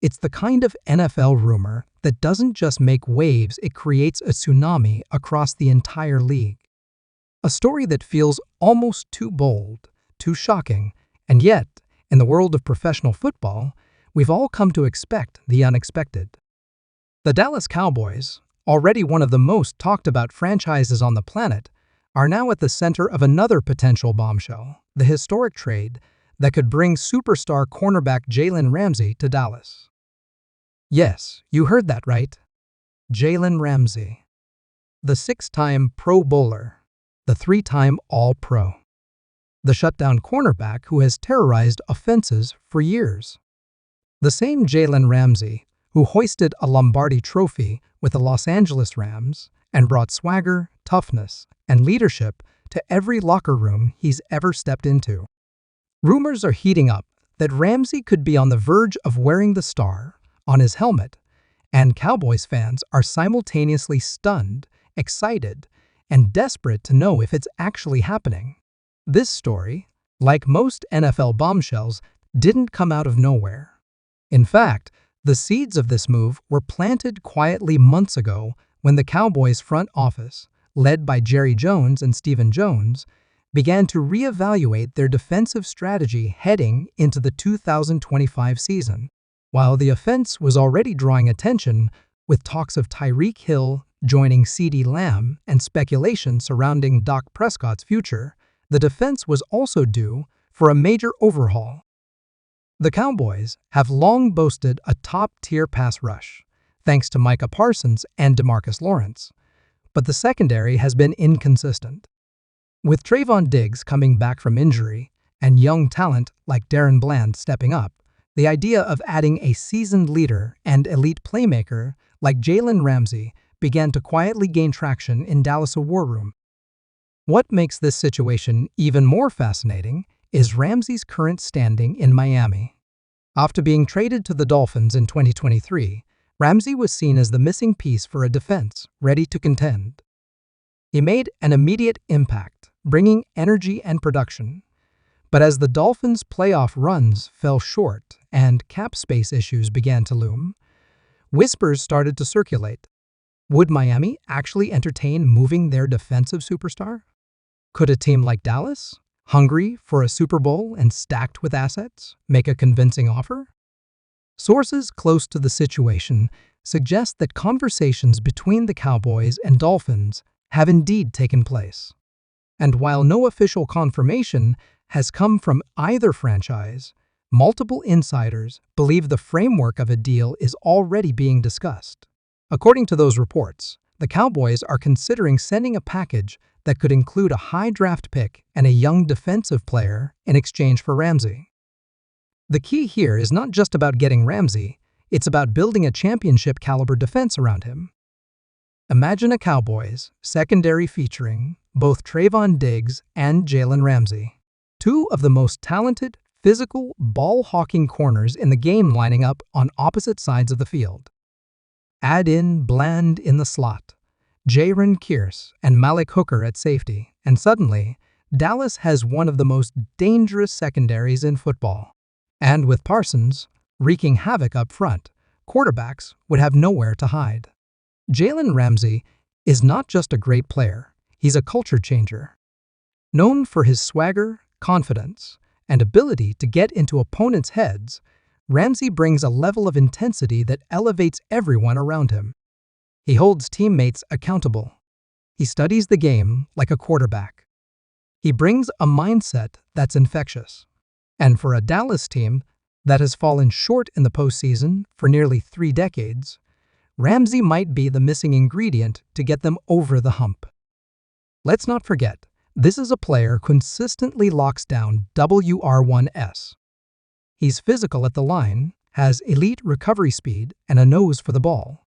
It's the kind of NFL rumor that doesn't just make waves, it creates a tsunami across the entire league. A story that feels almost too bold, too shocking, and yet, in the world of professional football, we've all come to expect the unexpected. The Dallas Cowboys, already one of the most talked about franchises on the planet, are now at the center of another potential bombshell, the historic trade that could bring superstar cornerback Jalen Ramsey to Dallas. Yes, you heard that right. Jalen Ramsey. The 6-time Pro Bowler, the 3-time All-Pro. The shutdown cornerback who has terrorized offenses for years. The same Jalen Ramsey who hoisted a Lombardi trophy with the Los Angeles Rams and brought swagger, toughness, and leadership to every locker room he's ever stepped into. Rumors are heating up that Ramsey could be on the verge of wearing the star on his helmet, and Cowboys fans are simultaneously stunned, excited, and desperate to know if it's actually happening. This story, like most NFL bombshells, didn't come out of nowhere. In fact, the seeds of this move were planted quietly months ago when the Cowboys' front office, led by Jerry Jones and Stephen Jones, began to reevaluate their defensive strategy heading into the 2025 season. While the offense was already drawing attention with talks of Tyreek Hill joining CeeDee Lamb and speculation surrounding Dak Prescott's future, the defense was also due for a major overhaul. The Cowboys have long boasted a top-tier pass rush, thanks to Micah Parsons and DeMarcus Lawrence, but the secondary has been inconsistent. With Trayvon Diggs coming back from injury and young talent like Darren Bland stepping up, the idea of adding a seasoned leader and elite playmaker like Jalen Ramsey began to quietly gain traction in Dallas' war room. What makes this situation even more fascinating is Ramsey's current standing in Miami. After being traded to the Dolphins in 2023, Ramsey was seen as the missing piece for a defense ready to contend. He made an immediate impact, bringing energy and production. But as the Dolphins' playoff runs fell short and cap space issues began to loom, whispers started to circulate. Would Miami actually entertain moving their defensive superstar? Could a team like Dallas, hungry for a Super Bowl and stacked with assets, make a convincing offer? Sources close to the situation suggest that conversations between the Cowboys and Dolphins have indeed taken place. And while no official confirmation has come from either franchise, multiple insiders believe the framework of a deal is already being discussed. According to those reports, the Cowboys are considering sending a package that could include a high draft pick and a young defensive player in exchange for Ramsey. The key here is not just about getting Ramsey, it's about building a championship-caliber defense around him. Imagine a Cowboys secondary featuring both Trayvon Diggs and Jalen Ramsey, two of the most talented, physical, ball-hawking corners in the game lining up on opposite sides of the field. Add in Bland in the slot, Jaron Kearse and Malik Hooker at safety, and suddenly, Dallas has one of the most dangerous secondaries in football. And with Parsons wreaking havoc up front, quarterbacks would have nowhere to hide. Jalen Ramsey is not just a great player, he's a culture changer. Known for his swagger, confidence, and ability to get into opponents' heads, Ramsey brings a level of intensity that elevates everyone around him. He holds teammates accountable. He studies the game like a quarterback. He brings a mindset that's infectious. And for a Dallas team that has fallen short in the postseason for nearly 3 decades, Ramsey might be the missing ingredient to get them over the hump. Let's not forget, this is a player who consistently locks down WR1S. He's physical at the line, has elite recovery speed, and a nose for the ball.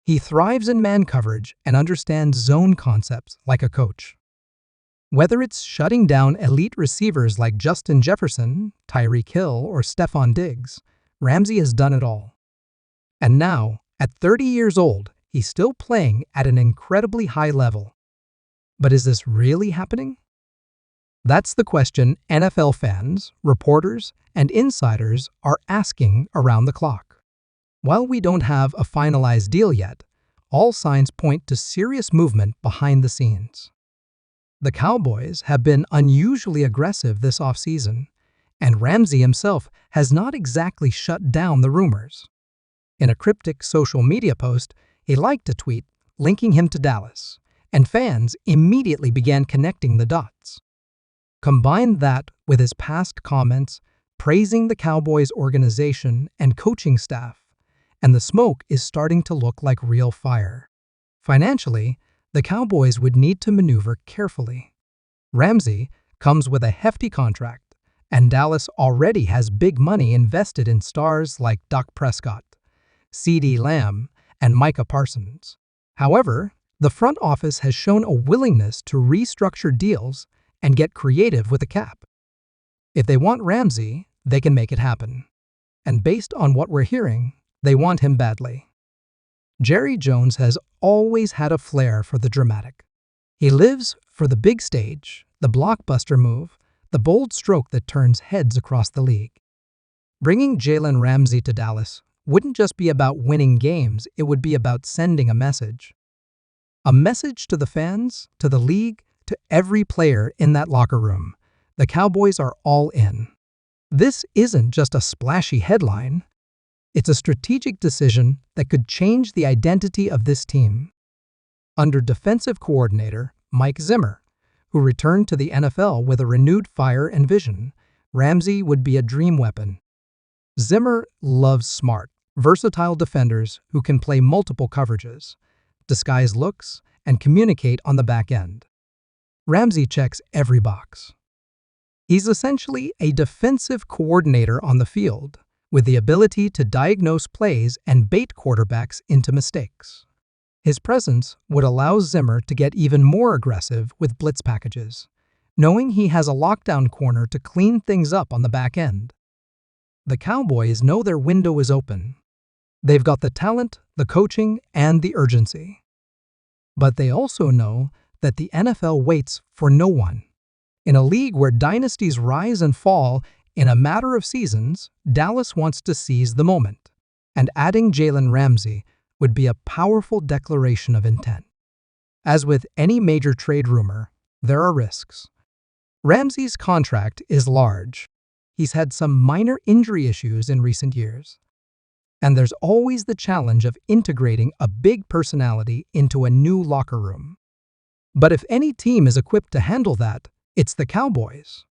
He thrives in man coverage and understands zone concepts like a coach. Whether it's shutting down elite receivers like Justin Jefferson, Tyreek Hill, or Stephon Diggs, Ramsey has done it all. And now, at 30 years old, he's still playing at an incredibly high level. But is this really happening? That's the question NFL fans, reporters, and insiders are asking around the clock. While we don't have a finalized deal yet, all signs point to serious movement behind the scenes. The Cowboys have been unusually aggressive this offseason, and Ramsey himself has not exactly shut down the rumors. In a cryptic social media post, he liked a tweet linking him to Dallas, and fans immediately began connecting the dots. Combine that with his past comments praising the Cowboys organization and coaching staff, and the smoke is starting to look like real fire. Financially, the Cowboys would need to maneuver carefully. Ramsey comes with a hefty contract, and Dallas already has big money invested in stars like Dak Prescott, CeeDee Lamb, and Micah Parsons. However, the front office has shown a willingness to restructure deals and get creative with the cap. If they want Ramsey, they can make it happen. And based on what we're hearing, they want him badly. Jerry Jones has always had a flair for the dramatic. He lives for the big stage, the blockbuster move, the bold stroke that turns heads across the league. Bringing Jalen Ramsey to Dallas wouldn't just be about winning games, it would be about sending a message. A message to the fans, to the league, to every player in that locker room. The Cowboys are all in. This isn't just a splashy headline. It's a strategic decision that could change the identity of this team. Under defensive coordinator Mike Zimmer, who returned to the NFL with a renewed fire and vision, Ramsey would be a dream weapon. Zimmer loves smart, versatile defenders who can play multiple coverages, disguise looks, and communicate on the back end. Ramsey checks every box. He's essentially a defensive coordinator on the field, with the ability to diagnose plays and bait quarterbacks into mistakes. His presence would allow Zimmer to get even more aggressive with blitz packages, knowing he has a lockdown corner to clean things up on the back end. The Cowboys know their window is open. They've got the talent, the coaching, and the urgency. But they also know that the NFL waits for no one. In a league where dynasties rise and fall in a matter of seasons, Dallas wants to seize the moment, and adding Jalen Ramsey would be a powerful declaration of intent. As with any major trade rumor, there are risks. Ramsey's contract is large. He's had some minor injury issues in recent years. And there's always the challenge of integrating a big personality into a new locker room. But if any team is equipped to handle that, it's the Cowboys.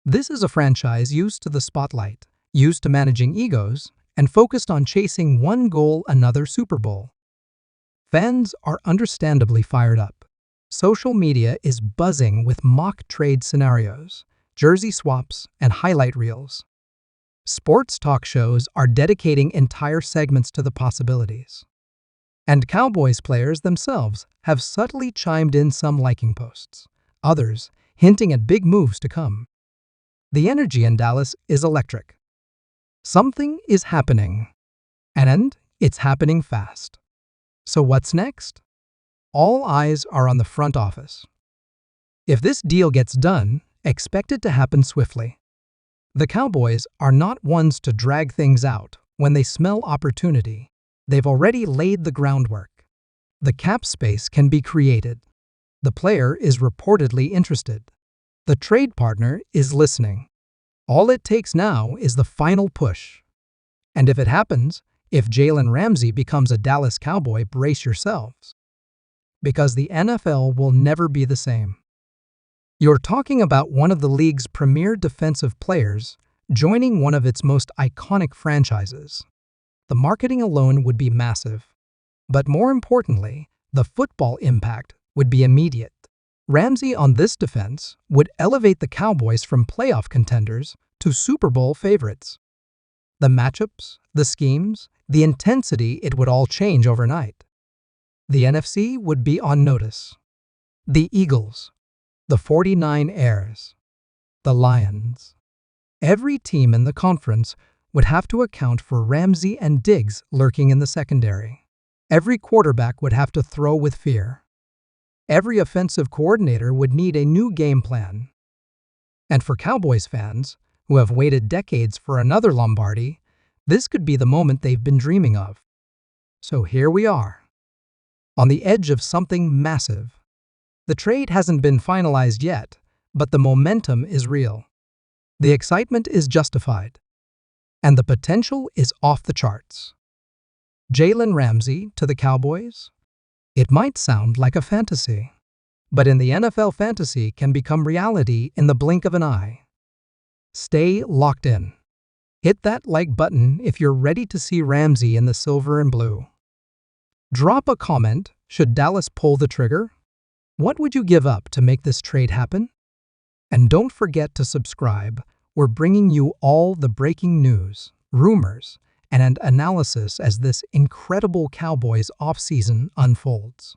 This is a franchise used to the spotlight, used to managing egos, and focused on chasing one goal, another Super Bowl. Fans are understandably fired up. Social media is buzzing with mock trade scenarios, jersey swaps, and highlight reels. Sports talk shows are dedicating entire segments to the possibilities. And Cowboys players themselves have subtly chimed in some liking posts, others hinting at big moves to come. The energy in Dallas is electric. Something is happening, and it's happening fast. So what's next? All eyes are on the front office. If this deal gets done, expect it to happen swiftly. The Cowboys are not ones to drag things out when they smell opportunity. They've already laid the groundwork. The cap space can be created. The player is reportedly interested. The trade partner is listening. All it takes now is the final push. And if it happens, if Jalen Ramsey becomes a Dallas Cowboy, brace yourselves. Because the NFL will never be the same. You're talking about one of the league's premier defensive players joining one of its most iconic franchises. The marketing alone would be massive. But more importantly, the football impact would be immediate. Ramsey on this defense would elevate the Cowboys from playoff contenders to Super Bowl favorites. The matchups, the schemes, the intensity, it would all change overnight. The NFC would be on notice. The Eagles, the 49ers, the Lions. Every team in the conference would have to account for Ramsey and Diggs lurking in the secondary. Every quarterback would have to throw with fear. Every offensive coordinator would need a new game plan. And for Cowboys fans, who have waited decades for another Lombardi, This could be the moment they've been dreaming of. So here we are, on the edge of something massive. The trade hasn't been finalized yet, but the momentum is real. The excitement is justified, and the potential is off the charts. Jalen Ramsey to the Cowboys? It might sound like a fantasy, but in the NFL, fantasy can become reality in the blink of an eye. Stay locked in. Hit that like button if you're ready to see Ramsey in the silver and blue. Drop a comment should Dallas pull the trigger. What would you give up to make this trade happen? And don't forget to subscribe. We're bringing you all the breaking news, rumors, and an analysis as this incredible Cowboys offseason unfolds.